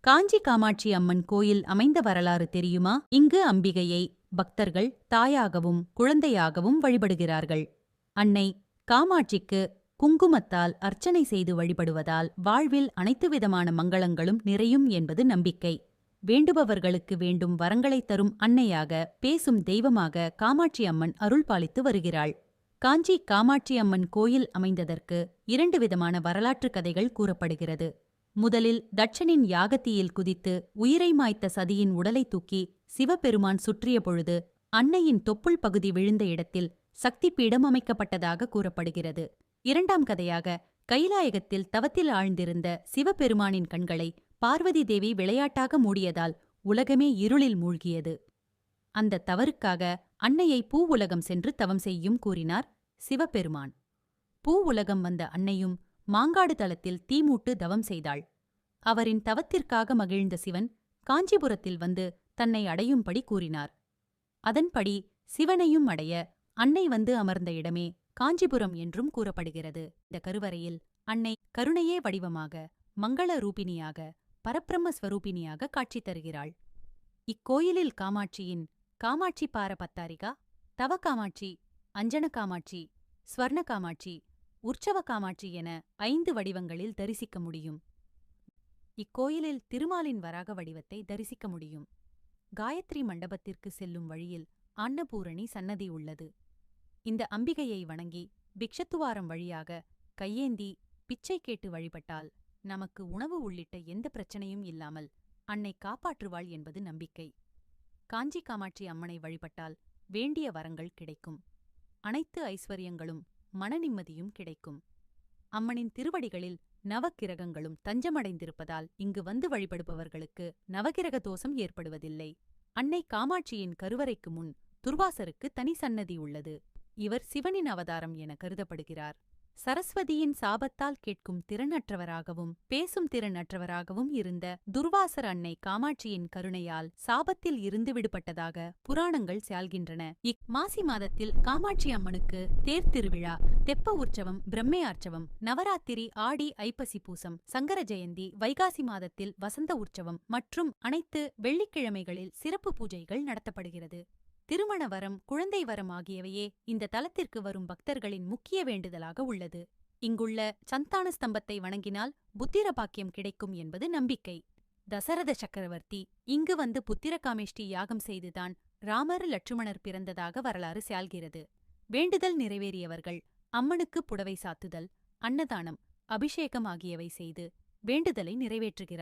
காஞ்சி காமாட்சி அம்மன் கோயில் அமைந்த வரலாறு தெரியுமா? இங்கு அம்பிகையை பக்தர்கள் தாயாகவும் குழந்தையாகவும் வழிபடுகிறார்கள். அன்னை காமாட்சிக்கு குங்குமத்தால் அர்ச்சனை செய்து வழிபடுவதால் வாழ்வில் அனைத்து விதமான மங்களங்களும் நிறையும் என்பது நம்பிக்கை. வேண்டுபவர்களுக்கு வேண்டும் வரங்களைத் தரும் அன்னையாக, பேசும் தெய்வமாக காமாட்சி அம்மன் அருள் பாலித்து வருகிறாள். காஞ்சி காமாட்சி அம்மன் கோயில் அமைந்ததற்கு 2 விதமான வரலாற்றுக் கதைகள் கூறப்படுகிறது. முதலில் தட்சனின் யாகத்தீயில் குதித்து உயிரை மாய்த்த சதியின் உடலை தூக்கி சிவபெருமான் சுற்றிய பொழுது அன்னையின் தொப்புள் பகுதி விழுந்த இடத்தில் சக்தி பீடம் அமைக்கப்பட்டதாக கூறப்படுகிறது. 2ஆம் கதையாக கைலாயகத்தில் தவத்தில் ஆழ்ந்திருந்த சிவபெருமானின் கண்களை பார்வதி தேவி விளையாட்டாக மூடியதால் உலகமே இருளில் மூழ்கியது. அந்த தவறுக்காக அன்னையை பூ உலகம் சென்று தவம் செய்யும் கூறினார் சிவபெருமான். பூ உலகம் வந்த அன்னையும் மாங்காடு தலத்தில் தீமூட்டு தவம் செய்தாள். அவரின் தவத்திற்காக மகிழ்ந்த சிவன் காஞ்சிபுரத்தில் வந்து தன்னை அடையும்படி கூறினார். அதன்படி சிவனையும் அடைய அன்னை வந்து அமர்ந்த இடமே காஞ்சிபுரம் என்றும் கூறப்படுகிறது. இந்த கருவறையில் அன்னை கருணையே வடிவமாக, மங்கள ரூபிணியாக, பரபிரம்ம ஸ்வரூபிணியாக காட்சி தருகிறாள். இக்கோயிலில் காமாட்சியின் காமாட்சி பார பத்தாரிகா, தவ காமாட்சி, அஞ்சன காமாட்சி, ஸ்வர்ண காமாட்சி, உற்சவ காமாட்சி என 5 வடிவங்களில் தரிசிக்க முடியும். இக்கோயிலில் திருமாலின் வராக வடிவத்தை தரிசிக்க முடியும். காயத்ரி மண்டபத்திற்கு செல்லும் வழியில் அன்னபூரணி சன்னதி உள்ளது. இந்த அம்பிகையை வணங்கி பிக்ஷத்துவாரம் வழியாக கையேந்தி பிச்சை கேட்டு வழிபட்டால் நமக்கு உணவு உள்ளிட்ட எந்த பிரச்சனையும் இல்லாமல் அன்னை காப்பாற்றுவாள் என்பது நம்பிக்கை. காஞ்சி காமாட்சி அம்மனை வழிபட்டால் வேண்டிய வரங்கள் கிடைக்கும். அனைத்து ஐஸ்வர்யங்களும் மன நிம்மதியும் கிடைக்கும். அம்மனின் திருவடிகளில் நவக்கிரகங்களும் தஞ்சமடைந்திருப்பதால் இங்கு வந்து வழிபடுபவர்களுக்கு நவகிரக தோஷம் ஏற்படுவதில்லை. அன்னை காமாட்சியின் கருவறைக்கு முன் துர்வாசருக்கு தனி சன்னதி உள்ளது. இவர் சிவனின் அவதாரம் என கருதப்படுகிறார். சரஸ்வதியின் சாபத்தால் கேட்கும் திறனற்றவராகவும் பேசும் திறனற்றவராகவும் இருந்த துர்வாசர் அன்னை காமாட்சியின் கருணையால் சாபத்தில் இருந்து விடுபட்டதாக புராணங்கள் சால்கின்றன. மாசி மாதத்தில் காமாட்சி அம்மனுக்கு தேர் திருவிழா, தெப்ப உற்சவம், பிரம்மையார்ச்சவம், நவராத்திரி, ஆடி ஐப்பசி பூசம், சங்கர ஜெயந்தி, வைகாசி மாதத்தில் வசந்த உற்சவம் மற்றும் அனைத்து வெள்ளிக்கிழமைகளில் சிறப்பு பூஜைகள் நடத்தப்படுகிறது. திருமண வரம், குழந்தை வரம் ஆகியவையே இந்த தலத்திற்கு வரும் பக்தர்களின் முக்கிய வேண்டுதலாக உள்ளது. இங்குள்ள சந்தான ஸ்தம்பத்தை வணங்கினால் புத்திர பாக்கியம் கிடைக்கும் என்பது நம்பிக்கை. தசரத சக்கரவர்த்தி இங்கு வந்து புத்திர காமேஷ்டி யாகம் செய்துதான் ராமர் லட்சுமணர் பிறந்ததாக வரலாறு சால்கிறது. வேண்டுதல் நிறைவேறியவர்கள் அம்மனுக்கு புடவை சாத்துதல், அன்னதானம், அபிஷேகம் ஆகியவை செய்து வேண்டுதலை நிறைவேற்றுகிறார்.